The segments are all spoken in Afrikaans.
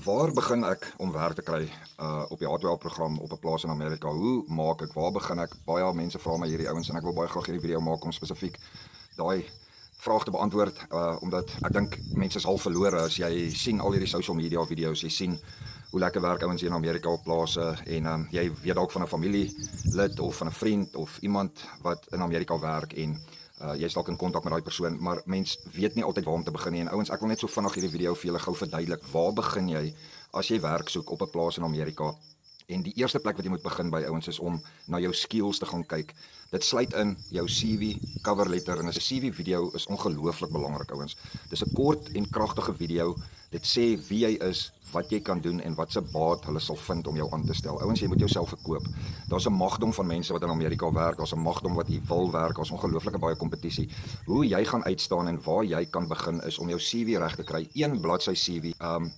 Waar begin ek om werk te kry op die H2L-program op 'n plaas in Amerika? Hoe maak ek? Waar begin ek? Baie mense vra my hierdie ouens en ek wil baie graag hierdie video maak om spesifiek daai vraag te beantwoord omdat ek dink mense is half verlore as jy sien al hierdie social media video's, jy sien hoe lekker werk ouens hier in Amerika op plase en jy weet dalk van 'n familielid of van 'n vriend of iemand wat in Amerika werk en jy is dalk in kontak met daai persoon, maar mens weet nie altyd waar om te begin nie. En ouens, ek wil net so vinnig hierdie video vir julle gou verduidelik. Waar begin jy as jy werk soek op 'n plaas in Amerika? En die eerste plek wat jy moet begin by ouens is om na jou skills te gaan kyk. Dit sluit in jou CV, cover letter en 'n CV video is ongelooflik belangrik ouens. Dis 'n kort en kragtige video. Dit sê wie jy is, wat jy kan doen en wat se baat hulle sal vind om jou aan te stel. Ouens, jy moet jouself verkoop. Daar's 'n magdom van mense wat in Amerika werk, daar's 'n magdom wat hier wil werk, daar's ongelooflike baie kompetisie. Hoe jy gaan uitstaan en waar jy kan begin is om jou CV reg te kry. Een bladsy CV, 'n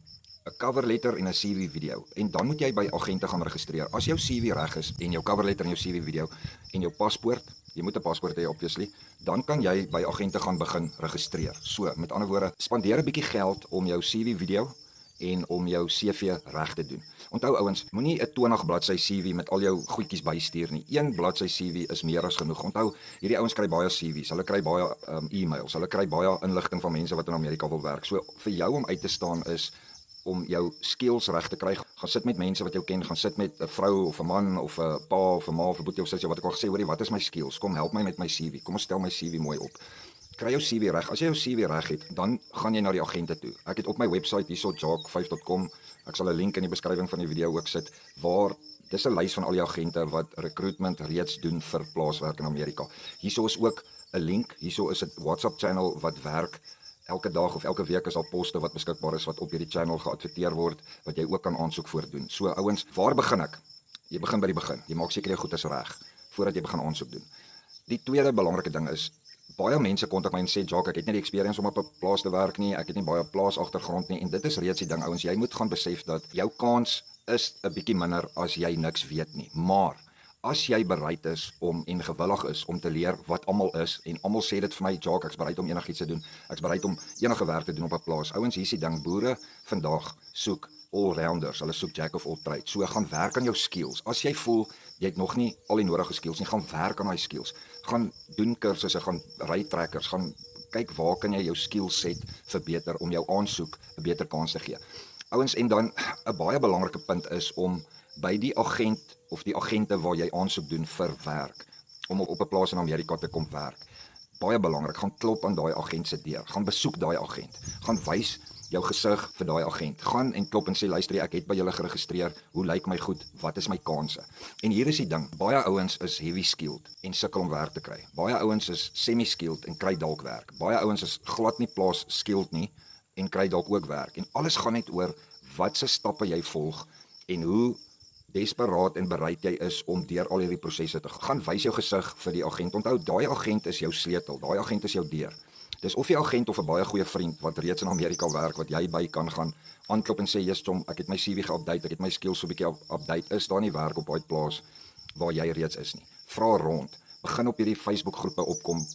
cover letter en 'n CV video. En dan moet jy by agente gaan registreer. As jou CV reg is en jou cover letter en jou CV video en jou paspoort, jy moet 'n paspoort hê obviously, dan kan jy by agente gaan begin registreer. So, met ander woorde, spandeer 'n bietjie geld om jou CV video en om jou CV reg te doen. Onthou ouens, moenie 'n 20 bladsy CV met al jou goedjies bystuur nie. Een bladsy CV is meer as genoeg. Onthou, hierdie ouens kry baie CV's, hulle kry baie e-mails, hulle kry baie inligting van mense wat in Amerika wil werk. So vir jou om uit te staan is om jou skills reg te kry. Gaan sit met mense wat jou ken, gaan sit met 'n vrou of 'n man of 'n pa of 'n ma of 'n boetie of sussie wat ek al gesê, hoorie, wat is my skills? Kom help my met my CV. Kom ons stel my CV mooi op. Kry jou CV reg. As jy jou CV reg het, dan gaan jy na die agente toe. Ek het op my webwerf hierso jacques5.com, ek sal 'n link in die beskrywing van die video ook sit, waar dis 'n lys van al die agente wat recruitment reeds doen vir plaaswerk in Amerika. Hierso is ook 'n link, hierso is 'n WhatsApp channel wat werk. Elke dag of elke week is daar poste wat beskikbaar is wat op hierdie channel geadverteer word wat jy ook kan aansoek voor doen. So ouens, waar begin ek? Jy begin by die begin. Jy maak seker jou goed is reg voordat jy begin aansoek doen. Die tweede belangrike ding is baie mense kontak my en sê, "Jacques, ek het nie die experience om op 'n plaas te werk nie. Ek het nie baie plaasagtergrond nie." En dit is reeds die ding ouens, jy moet gaan besef dat jou kans is 'n bietjie minder as jy niks weet nie. Maar as jy bereid is om en gewillig is om te leer wat almal is en almal sê dit vir my, "Jacques, ek's bereid om enigiets te doen. Ek's bereid om enige werk te doen op 'n plaas." Ouens, hier is die ding, boere vandag soek all-rounders. Hulle soek jack of all trades. So gaan werk aan jou skills. As jy voel jy het nog nie al die nodige skills nie, gaan werk aan daai skills. Gaan doen kursusse, gaan ry trekkers, gaan kyk waar kan jy jou skillset verbeter om jou aansoek 'n beter kans te gee. Ouens, en dan 'n baie belangrike punt is om by die agent of die agente waar jy aansoek doen vir werk, om op 'n plaas in Amerika te kom werk. Baie belangrik, gaan klop aan daai agent se deur. Gaan besoek daai agent. Gaan wys jou gesig vir daai agent. Gaan en klop en sê, "Luister, ek het by julle geregistreer. Hoe lyk my goed? Wat is my kanse?" En hier is die ding, baie ouens is heavy skilled en sukkel om werk te kry. Baie ouens is semi skilled en kry dalk werk. Baie ouens is glad nie plaas skilled nie en kry dalk ook werk. En alles gaan net oor wat se stappe jy volg en hoe desperaat en bereid jy is om deur al hierdie prosesse te gaan. Wys jou gesig vir die agent. Onthou, daai agent is jou sleutel. Daai agent is jou deur. Dis of jy agent of 'n baie goeie vriend wat reeds in Amerika werk wat jy by kan gaan aanklop en sê, "Jesus Tom, ek het my CV geupdate, ek het my skills so 'n bietjie update." Is daar nie werk op daai plaas waar jy reeds is nie? Vra rond. Begin op hierdie Facebook groepe opkom.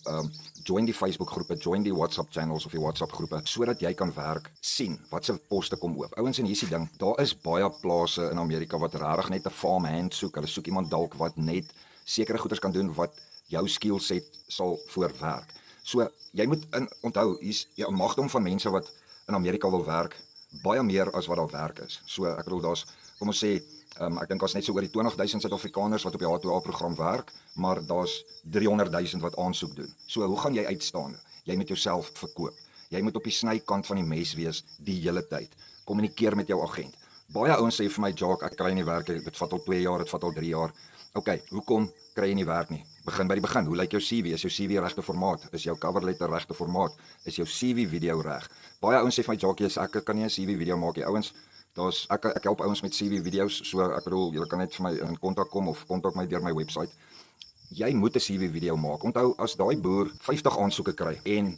Join die Facebook groepe, join die WhatsApp channels of die WhatsApp groepe sodat jy kan werk sien wat se poste kom oop. Ouens, en hier is die ding, daar is baie plase in Amerika wat regtig net 'n farmhand soek. Hulle soek iemand dalk wat net sekere goeders kan doen wat jou skillset sal voorwerk. So jy moet onthou, hier's 'n magdom van mense wat in Amerika wil werk, baie meer as wat daar werk is. So ek bedoel daar's, kom ons sê, ek dink daar's net so oor die 20,000 Suid-Afrikaners wat op die H2A-program werk, maar daar's 300,000 wat aansoek doen. So hoe gaan jy uitstaan? Jy moet jouself verkoop. Jy moet op die snykant van die mes wees die hele tyd. Kommunikeer met jou agent. Baie ouens sê vir my, "Jacques, ek kry nie werk, dit vat al 2 jaar, dit vat al 3 jaar." Okay, hoekom kry jy nie werk nie? Begin by die begin. Hoe lyk jou CV? Is jou CV regte formaat? Is jou cover letter regte formaat? Is jou CV video reg? Baie ouens sê vir my, "Jacques, ek kan nie 'n CV video maak nie." Ouens, ek help ouens met CV video's, so ek bedoel, julle kan net vir my in kontak kom of kontak my deur my webwerf. Jy moet 'n CV video maak. Onthou, as daai boer 50 aansoeke kry en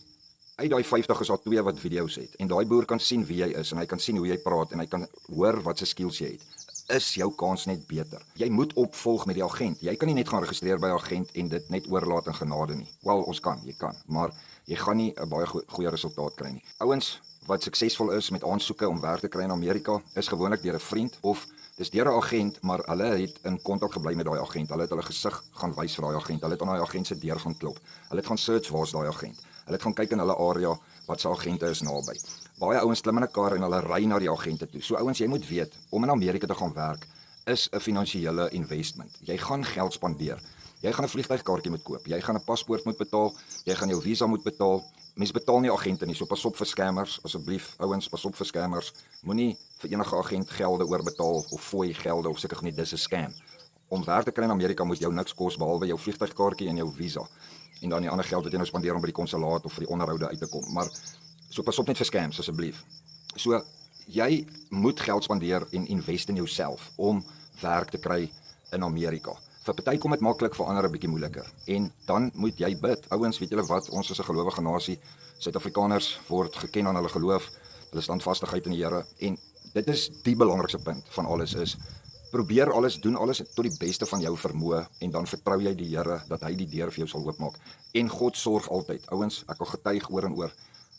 uit daai 50 is daar 2 wat video's het en daai boer kan sien wie jy is en hy kan sien hoe jy praat en hy kan hoor wat se skills jy het, is jou kans net beter. Jy moet opvolg met die agent. Jy kan nie net gaan registreer by 'n agent en dit net oorlaat in genade nie. Wel, ons kan, jy kan, maar jy gaan nie 'n baie goeie resultaat kry nie. Ouens, wat suksesvol is met aansoeke om werk te kry in Amerika, is gewoonlik deur 'n vriend of dis deur 'n agent, maar hulle het in kontak gebly met daai agent. Hulle het hulle gesig gaan wys vir daai agent. Hulle het aan daai agent se deur gaan klop. Hulle het gaan search waar's daai agent. Hulle het gaan kyk in hulle area wat se agente is naby. Baie ouens klim in 'n kar en hulle ry na die agente toe. So ouens, jy moet weet, om in Amerika te gaan werk is 'n finansiële investment. Jy gaan geld spandeer. Jy gaan 'n vliegtuigkaartjie moet koop. Jy gaan 'n paspoort moet betaal. Jy gaan jou visa moet betaal. Mense betaal nie agente nie, so pas op vir scammers, asseblief ouens, pas op vir scammers. Moenie vir enige agent gelde oorbetaal of fooi gelde of seker nie, dis 'n scam. Om werk te kry in Amerika moet jou niks kos behalwe jou vliegtuigkaartjie en jou visa. En dan die ander geld wat jy nou spandeer om by die konsulaat of vir die onderhoude uit te kom. Maar so pas op net vir scams asseblief. So jy moet geld spandeer en invest in jouself om werk te kry in Amerika. Vir party kom dit maklik, vir ander 'n bietjie moeiliker. En dan moet jy bid. Ouens, weet julle wat? Ons is 'n gelowige nasie. Suid-Afrikaners word geken aan hulle geloof, hulle standvastigheid in die Here. En dit is die belangrikste punt van alles is probeer alles, doen alles tot die beste van jou vermoë en dan vertrou jy die Here dat hy die deur vir jou sal oopmaak. En God sorg altyd. Ouens, ek wil getuig oor en oor.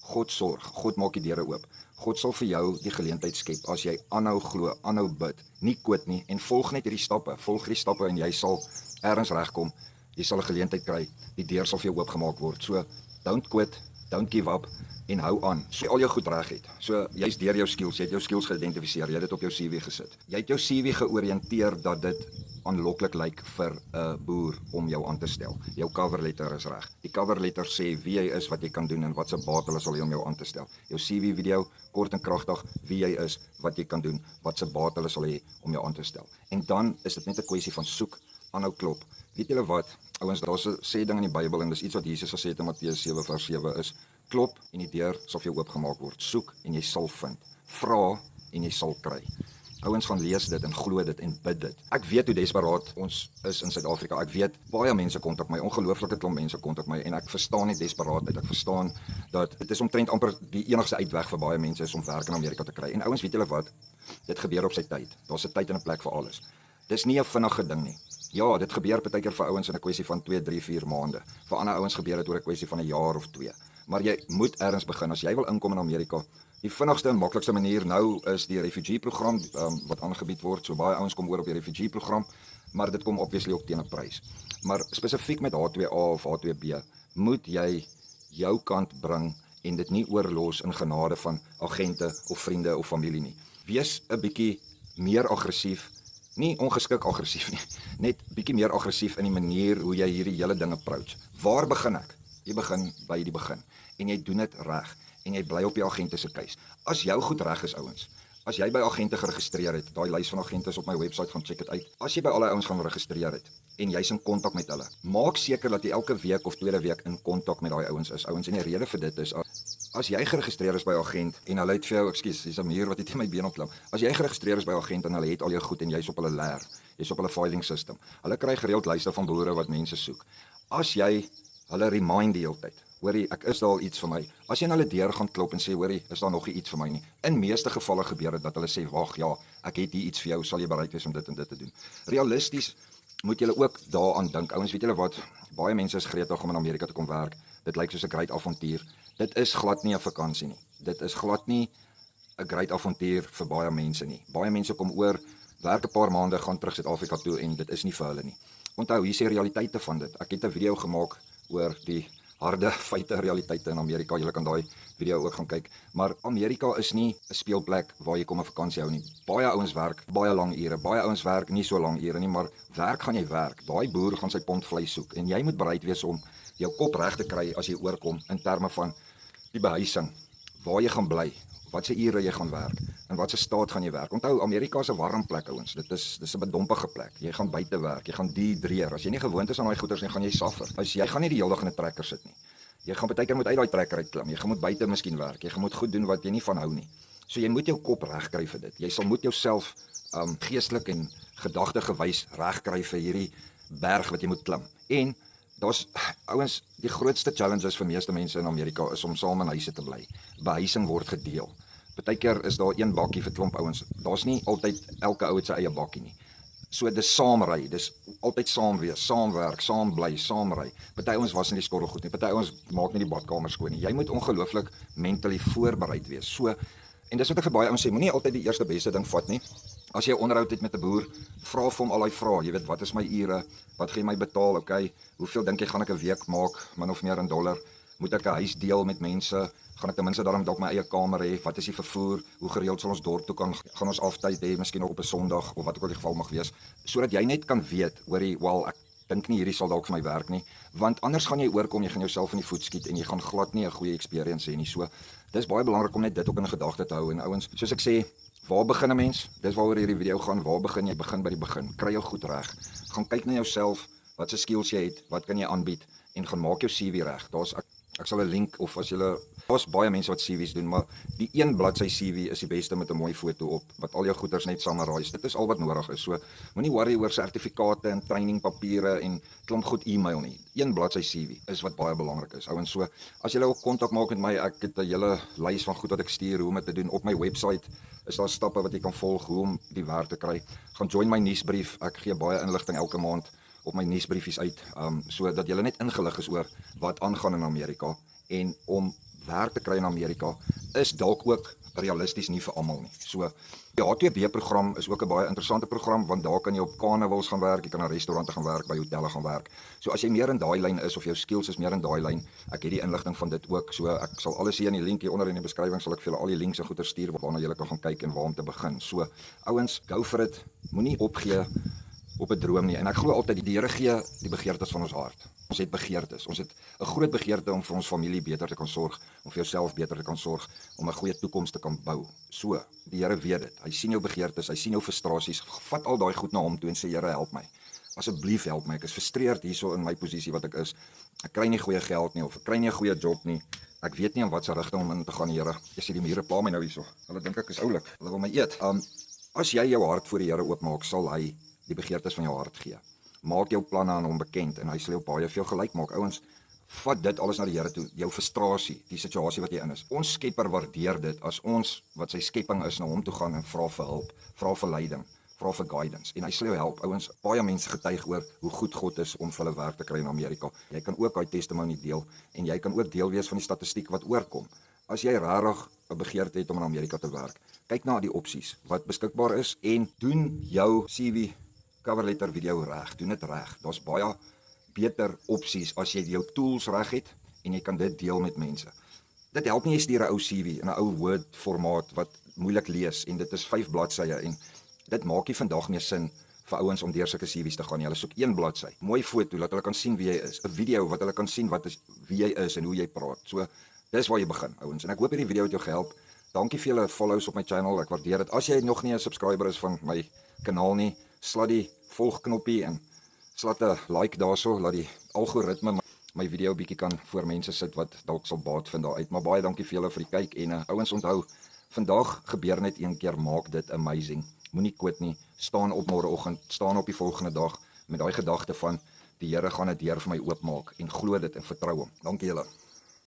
God sorg. God maak die deure oop. God sal vir jou die geleentheid skep as jy aanhou glo, aanhou bid, nie quit nie en volg net hierdie stappe. Volg hierdie stappe en jy sal ergens regkom. Jy sal 'n geleentheid kry. Die deur sal vir jou oopgemaak word. So don't quit, don't give up en hou aan. So al jou goed reg het. So jy's deur jou skills, jy het jou skills geïdentifiseer, jy het dit op jou CV gesit. Jy het jou CV georiënteer dat dit aanloklik lyk vir 'n boer om jou aan te stel. Jou cover letter is reg. Die cover letter sê wie jy is, wat jy kan doen en wat se baat hulle sal hê om jou aan te stel. Jou CV video kort en kragtig wie jy is, wat jy kan doen, wat se baat hulle sal hê om jou aan te stel. En dan is dit net 'n kwessie van soek, aanhou klop. Weet julle wat? Ouens, daar's 'n sê ding in die Bybel en dis iets wat Jesus gesê het in Matteus 7:7 is: klop en die deur sal vir jou oopgemaak word. Soek en jy sal vind. Vra en jy sal kry. Ouens gaan lees dit en glo dit en bid dit. Ek weet hoe desperaat ons is in Suid-Afrika. Ek weet baie mense kontak my, ongelooflike klomp mense kontak my en ek verstaan nie desperaatheid. Ek verstaan dat dit is omtrent amper die enigste uitweg vir baie mense is om werk in Amerika te kry. En ouens, weet julle wat? Dit gebeur op sy tyd. Daar's 'n tyd en 'n plek vir alles. Dis nie 'n vinnige ding nie. Ja, dit gebeur partykeer vir ouens in 'n kwessie van 2, 3, 4 maande. Vir ander ouens gebeur dit oor 'n kwessie van 'n jaar of 2. Maar jy moet ergens begin. As jy wil inkom in Amerika, die vinnigste en maklikste manier nou is die refugee program wat aangebied word. So baie ouens kom oor op die refugee program, maar dit kom obviously ook teen 'n prys. Maar spesifiek met H2A of H2B, moet jy jou kant bring en dit nie oorlos in genade van agente of vriende of familie nie. Wees 'n bietjie meer aggressief, nie ongeskik aggressief nie, net bietjie meer aggressief in die manier hoe jy hierdie hele ding approach. Waar begin ek? Jy begin by die begin en jy doen dit reg en jy bly op die agente se keus. As jou goed reg is, ouens, as jy by agente geregistreer het, daai lys van agente is op my webwerf, gaan check dit uit. As jy by al die ouens gaan registreer het en jy's in kontak met hulle, maak seker dat jy elke week of tweede week in kontak met daai ouens is. Ouens, en die rede vir dit is as jy geregistreer is by 'n agent en hulle het vir jou, ekskuus, dis 'n muur wat hier teen my been opklim. As jy geregistreer is by 'n agent en hulle het al jou goed en jy's op hulle leer, jy's op hulle filing system. Hulle kry gereeld lyste van boere wat mense soek. As jy hulle remind die hele tyd, hoorie, ek is daar iets vir my. As jy na hulle deur gaan klop en sê, hoorie, is daar nog iets vir my nie? In meeste gevalle gebeur dit dat hulle sê, wag, ja, ek het hier iets vir jou, sal jy bereid wees om dit en dit te doen. Realisties moet julle ook daaraan dink. Ouens, weet julle wat? Baie mense is gretig om in Amerika te kom werk. Dit lyk soos 'n great avontuur. Dit is glad nie 'n vakansie nie. Dit is glad nie 'n great avontuur vir baie mense nie. Baie mense kom oor, werk 'n paar maande, gaan terug Suid-Afrika toe en dit is nie vir hulle nie. Onthou, hier is die realiteite van dit. Ek het 'n video gemaak oor die harde feite realiteite in Amerika. Julle kan daai video ook gaan kyk. Maar Amerika is nie 'n speelplek waar jy kom 'n vakansie hou nie. Baie ouens werk baie lang ure. Baie ouens werk nie so lang ure nie, maar werk gaan jy werk. Daai boer gaan sy pond vleis soek en jy moet bereid wees om jou kop reg te kry as jy oorkom in terme van die behuising, waar jy gaan bly, wat se ure jy gaan werk en wat se staat gaan jy werk. Onthou, Amerika is 'n warm plek, ouens. Dis 'n bedompige plek. Jy gaan buite werk, jy gaan dehydreer. As jy nie gewoond is aan daai goeters nie, gaan jy suffer. As jy gaan nie die hele dag in 'n trekker sit nie. Jy gaan baie keer moet uit daai trekker uitklim. Jy gaan moet buite miskien werk. Jy gaan moet goed doen wat jy nie van hou nie. So jy moet jou kop reg kry vir dit. Jy sal moet jouself geestelik en gedagtegewys reg kry vir hierdie berg wat jy moet klim. En daar's ouens, die grootste challenges vir meeste mense in Amerika is om saam in huise te bly. Behuising word gedeel. Partykeer is daar een bakkie vir klomp ouens. Daar's nie altyd elke ou het sy eie bakkie nie. So dis saamry, dis altyd saam wees, saamwerk, saam bly, saamry. Party ouens was nie die skottel goed nie, party ouens maak nie die badkamer skoon nie. Jy moet ongelooflik mentally voorbereid wees. So, en dis wat ek vir baie ouens sê, moenie altyd die eerste beste ding vat nie. As jy 'n onderhoud het met 'n boer, vra vir hom al daai vrae. Jy weet, wat is my ure? Wat gaan jy my betaal? Okay, hoeveel dink jy gaan ek 'n week maak, min of meer in dollar? Moet ek 'n huis deel met mense? Gaan ek ten minste daarom dalk my eie kamer hê? Wat is die vervoer? Hoe gereeld sal ons dorp toe gaan ons aftyd hê, miskien nog op 'n Sondag of wat ook al die geval mag wees, sodat jy net kan weet, hoorie, wel, ek dink nie hierdie sal dalk vir my werk nie, want anders gaan jy oorkom, jy gaan jouself in die voet skiet en jy gaan glad nie 'n goeie experience hê nie. So, dis baie belangrik om net dit ook in gedagte te hou. En ouens, soos ek sê, waar begin 'n mens? Dis waaroor hierdie video gaan. Waar begin jy? Begin by die begin. Kry jou goed reg. Gaan kyk na jouself, wat se skills jy het, wat kan jy aanbied en gaan maak jou CV reg. Ek sal 'n link of as jy daar's baie mense wat CV's doen, maar die een bladsy CV is die beste met 'n mooi foto op wat al jou goeders net summarize. Dit is al wat nodig is. So moenie worry oor sertifikate en trainingpapiere en klomp goed e-mail nie. Een bladsy CV is wat baie belangrik is. Ouens, so as jy ook kontak maak met my, ek het 'n hele lys van goed wat ek stuur hoe om dit te doen op my webwerf. Is daar stappe wat jy kan volg hoe om die werk te kry. Gaan join my nuusbrief. Ek gee baie inligting elke maand op my nuusbriefies uit, sodat jy net ingelig is oor wat aangaan in Amerika. En om werk te kry in Amerika is dalk ook realisties nie vir almal nie. So die H2B-program is ook 'n baie interessante program, want daar kan jy op carnivals gaan werk, jy kan in restaurante gaan werk, by hotelle gaan werk. So as jy meer in daai lyn is of jou skills is meer in daai lyn, ek het die inligting van dit ook. So ek sal alles hier in die link hier onder in die beskrywing sal ek vir julle al die links en goeie stuur waarna julle kan gaan kyk en waar om te begin. So ouens, go for it. Moenie opgee op 'n droom nie. En ek glo altyd die Here gee die begeertes van ons hart. Ons het begeertes. Ons het 'n groot begeerte om vir ons familie beter te kan sorg, om vir jouself beter te kan sorg, om 'n goeie toekoms te kan bou. So, die Here weet dit. Hy sien jou begeertes, hy sien jou frustrasies. Vat al daai goed na hom toe en sê, Here, help my. Asseblief help my. Ek is frustreerd hierso in my posisie wat ek is. Ek kry nie goeie geld nie of ek kry nie 'n goeie job nie. Ek weet nie in watter rigting om in te gaan, Here. Jy sien die mure pla my nou hierso. Hulle dink ek is oulik. Hulle wil my eet. As jy jou hart voor die Here oopmaak, sal hy die begeertes van jou hart gee. Maak jou planne aan hom bekend en hy sal jou baie veel gelyk maak. Ouens, vat dit alles na die Here toe, jou frustrasie, die situasie wat jy in is. Ons Skepper waardeer dit as ons wat sy skepping is na hom toe gaan en vra vir hulp, vra vir leiding, vra vir guidance. En hy sal jou help. Ouens, baie mense getuig oor hoe goed God is om vir hulle werk te kry in Amerika. Jy kan ook daai testimony deel en jy kan ook deel wees van die statistiek wat oorkom. As jy regtig 'n begeerte het om in Amerika te werk, kyk na die opsies wat beskikbaar is en doen jou CV cover letter video reg, doen dit reg. Daar's baie beter opsies as jy jou tools reg het en jy kan dit deel met mense. Dit help nie jy stuur 'n ou CV in 'n ou Word formaat wat moeilik lees en dit is 5 bladsye en dit maak nie vandag meer sin vir ouens om deur sulke CV's te gaan nie. Hulle soek 1 bladsy, mooi foto laat hulle kan sien wie jy is, 'n video wat hulle kan sien wie jy is en hoe jy praat. So dis waar jy begin, ouens. En ek hoop hierdie video het jou gehelp. Dankie vir julle follows op my channel. Ek waardeer dit. As jy nog nie 'n subscriber is van my kanaal nie, slat die volgknoppie en slat 'n like daarso, laat die algoritme my video bietjie kan voor mense sit wat dalk sal baat vind daaruit. Maar baie dankie vir julle vir die kyk en ouens onthou, vandag gebeur net een keer, maak dit amazing. Moenie quit nie. Staan op môreoggend, staan op die volgende dag met daai gedagte van die Here gaan 'n deur vir my oopmaak en glo dit en vertrou hom. Dankie julle.